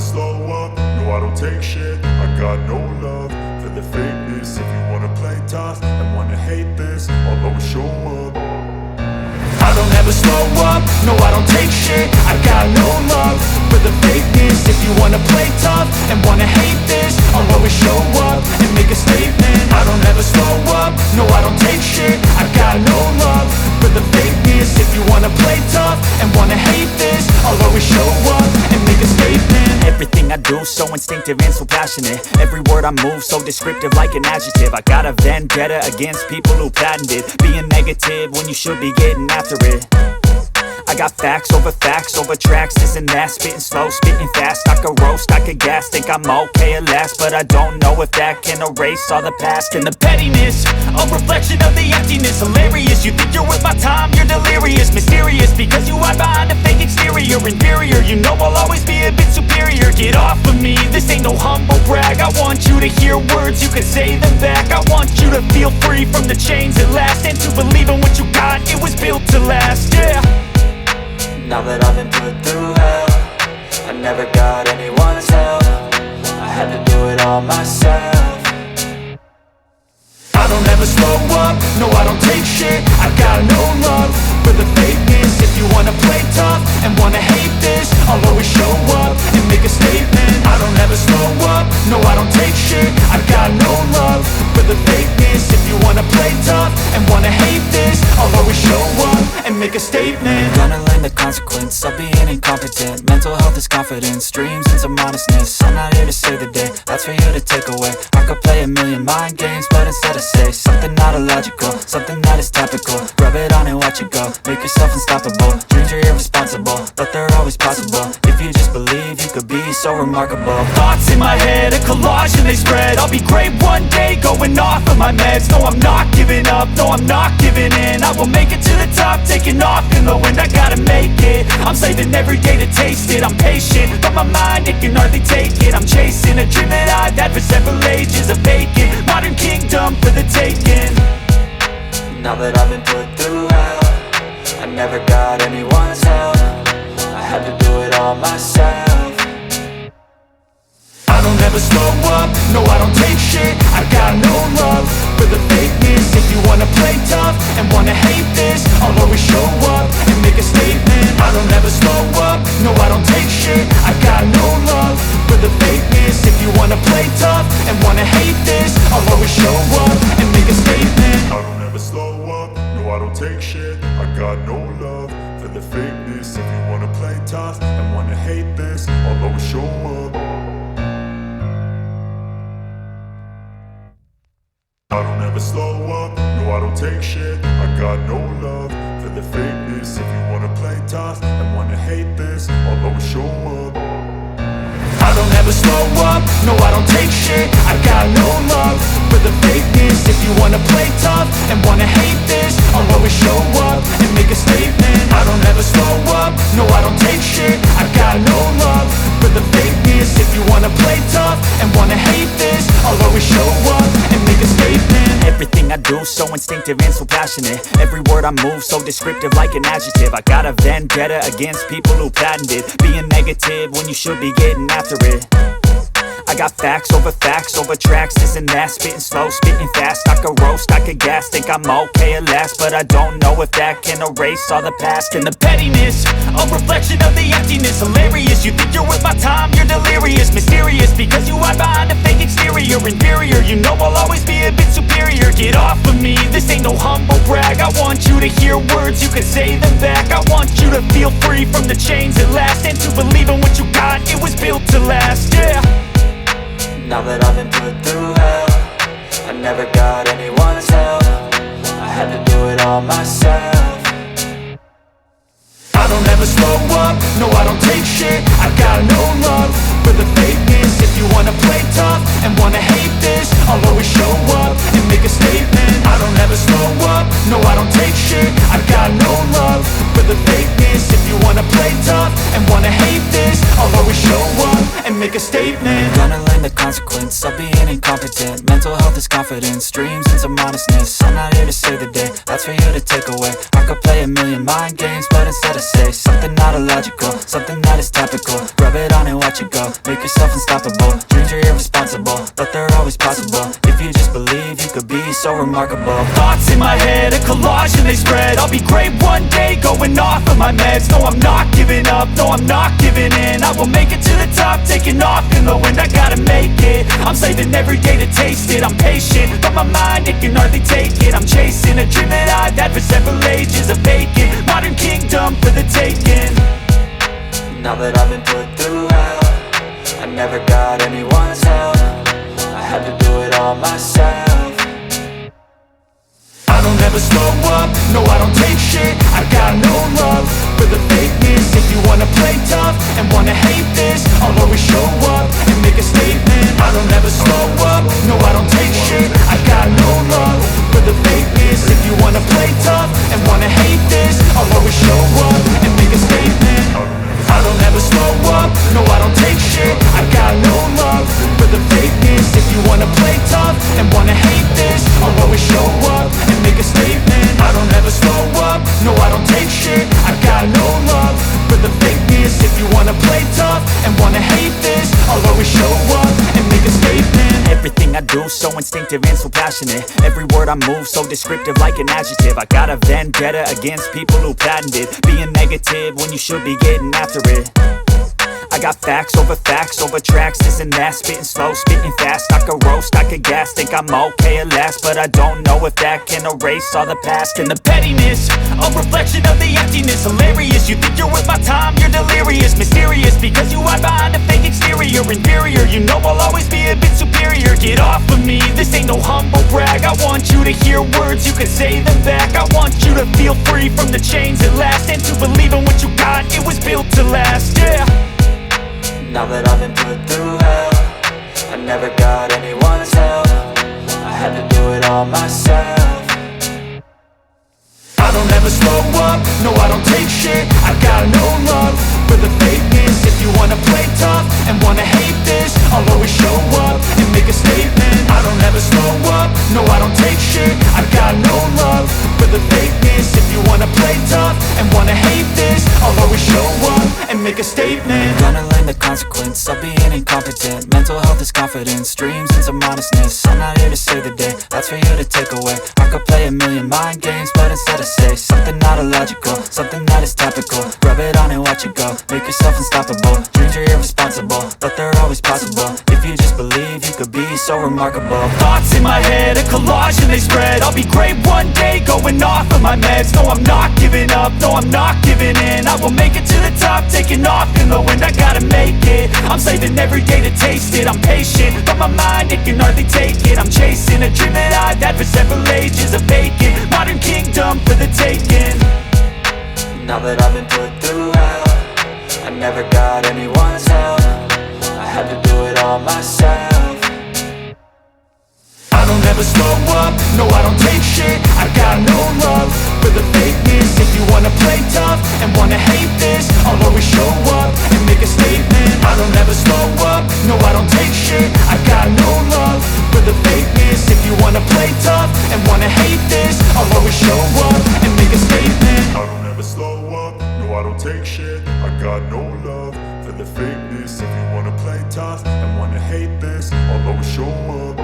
slow up, no I don't take shit. I got no love for the fakeness. If you wanna play tough and wanna hate this, I'll always show up. I don't ever slow up, no I don't take shit. I got no love for the fakeness. If you wanna play tough and wanna hate this, I'll always show up and make a statement. I don't ever slow up, no I don't take shit. I got no love for the fakeness. If you wanna play tough and wanna hate this, I'll always show up and make a statement. Everything I do so instinctive and so passionate. Every word I move so descriptive like an adjective. I got a vendetta against people who patented being negative when you should be getting after it. I got facts over tracks, this and that. Spitting slow, spitting fast, I could roast, I could gas. Think I'm okay at last, but I don't know if that can erase all the past. And the pettiness, a reflection of the emptiness. Hilarious, you think you're worth my time, you're delirious. Mysterious, because you hide behind a fake exterior. Inferior, you know I'll always be a bit superior. Get off of me, this ain't no humble brag. I want you to hear words, you can say them back. I want you to feel free from the chains at last, and to believe in what you got, it was built to last, yeah. Now that I've been put through hell, I never got anyone's help. I had to do it all myself. I don't ever slow up, no I don't take shit. I got no love for the fakeness. If you wanna play tough and wanna hate this, I'll always show up and make a statement. I don't ever slow up, no I don't take shit. I got no love for the fakeness. If you wanna play tough and wanna hate this, I'll always show up and make a statement. Gonna learn the consequence of being incompetent. Mental health is confidence, dreams and some modestness. I'm not here to save the day, that's for you to take away. I could play a million mind games, but instead I say something not illogical, something that is topical. Rub it on and watch it go, make yourself unstoppable. Dreams are irresponsible, but they're always possible. If you just believe, you could be so remarkable. Thoughts in my head, a collage and they spread. I'll be great one day, going off of my meds. No, I'm not giving up, no, I'm not giving in. I will make it to the top, taking off in the wind. I gotta make it, I'm saving every day to taste it. I'm patient, but my mind, it can hardly take it. I'm chasing a dream that I've had for several ages. A vacant, modern kingdom for the taking. Now that I've been put through hell, I never got anyone's help. I had to do it all myself. I don't ever slow up, no I don't take shit. I got no love for the fakeness. If you wanna play tough and wanna hate this, I'll always show up and make a statement. I don't ever slow up, no I don't take shit. I got no love for the fakeness. If you wanna play tough and wanna hate this, I'll always show up and make a statement. I don't ever slow up, no I don't take shit. I got no love for the fakeness. If you wanna play tough and wanna hate this, I'll always show up. I don't ever slow up, no I don't take shit. I got no love for the fakeness. If you wanna play tough and wanna hate this, I'll always show up. I don't ever slow up, no I don't take shit. I got no love for the fakeness. If you wanna play tough and wanna hate this, I'll always show up and make a statement. I don't ever slow up, no I don't take shit. I got no love for the fakeness. If you wanna play tough and wanna hate this, I'll always show up and make a statement. Everything I do so instinctive and so passionate. Every word I move so descriptive like an adjective. I got a vendetta against people who patented being negative when you should be getting after it. I got facts over tracks, this and that. Spitting slow, spitting fast, I could roast, I could gas. Think I'm okay at last, but I don't know if that can erase all the past. And the pettiness, a reflection of the emptiness. Hilarious, you think you're worth my time, you're delirious. Mysterious, because you hide behind a fake exterior. Inferior, you know I'll always be a bit superior. Get off of me, this ain't no humble brag. I want you to hear words, you can say them back. I want you to feel free from the chains at last, and to believe in what you got, it was built to last, yeah. Now that I've been put through hell, I never got anyone's help. I had to do it all myself. I don't ever slow up, no I don't take shit. I got no love for the fakeness. If you wanna play tough and wanna hate this, I'll always show up and make a statement. I don't ever slow up, no I don't take shit. I got no love for the fakeness. If you wanna play tough and wanna hate this, I'll always show up and make a statement. Gonna learn the consequence of being incompetent. Mental health is confidence, dreams into modestness. I'm not here to save the day, that's for you to take away. I could play a million mind games, but instead I say something not illogical, something that is topical. Rub it on and watch it go, make yourself unstoppable. Dreams are irresponsible, but they're always possible. If you just believe, you could be so remarkable. Thoughts in my head, a collage and they spread. I'll be great one day, going off of my meds. No, I'm not giving up, no, I'm not giving in. I will make it to the top, taking off in the wind. I gotta make it, I'm saving every day to taste it. I'm patient, but my mind, it can hardly take it. I'm chasing a dream that I've had for several ages. A vacant, modern kingdom for the taking. Now that I've been put through hell, I never got anyone's help. I had to do it all myself. I don't ever slow up, no I don't take shit. I got no love for the fakeness. If you wanna play tough and wanna hate this, I'll always show up and make a statement. I don't ever slow up, no I don't take shit. I got no love for the fakeness. If you wanna play tough and wanna hate this, I'll always show up and make a statement. I don't ever slow up, no I don't take shit. I got no love for the fakeness. If you wanna play tough and wanna hate this, I'll always show up and make a statement. I don't ever slow up, no I don't take shit. I got no love for the fakeness. If you wanna play tough and wanna hate this, I'll always show up and make a statement. Everything I do so instinctive and so passionate. Every word I move so descriptive like an adjective. I got a vendetta against people who patented being negative when you should be getting after it. I got facts over tracks, this and that. Spitting slow, spitting fast. I could roast, I could gas. Think I'm okay at last, but I don't know if that can erase all the past. And the pettiness, a reflection of the emptiness. Hilarious, you think you're worth my time, you're delirious. Mysterious, because you hide behind a fake exterior. Inferior, you know I'll always be a bit superior. Get off of me, this ain't no humble brag. I want you to hear words, you can say them back. I want you to feel free from the chains at last, and to believe in what you got, it was built to last, yeah. Now that I've been put through hell, I never got anyone's help. I had to do it all myself. I don't ever slow up, no I don't take shit. I got no love for the fakeness. If you wanna play tough and wanna hate this, I'll always show up and make a statement. I don't ever slow up, no I don't take shit. I got no love for the fakeness. If you wanna play tough and wanna hate this, I'll always show up and make a statement. Gonna learn the consequence of being incompetent. Mental health is confidence, dreams into modestness. I'm not here to save the day, that's for you to take away. I could play a million mind games, but instead I say something not illogical, something that is topical. Rub it on and watch it go, make yourself unstoppable. Dreams are irresponsible, but they're always possible. If you just believe, you could be so remarkable. Thoughts in my head, a collage and they spread. I'll be great one day, going off of my meds. No, I'm not giving up, no, I'm not giving in. I will make it to the top, taking off in the wind. I gotta make it, I'm saving every day to taste it. I'm patient, but my mind, it can hardly take it. I'm chasing a dream that I've had for several ages. A vacant, modern kingdom for the taking. Now that I've been put through hell, I never got anyone's help. I had to do it all myself. I don't ever slow up, no I don't take shit. I got no love for the fakeness. If you wanna play tough and wanna hate this, I'll always show up and make a statement. I don't ever slow up, no I don't take shit. I got no love for the fakeness. If you wanna play tough and wanna hate this, I'll always show up and make a statement. I don't ever slow up, no I don't take shit. I got no love for the fakeness. If you wanna play tough and wanna hate this, I'll always show up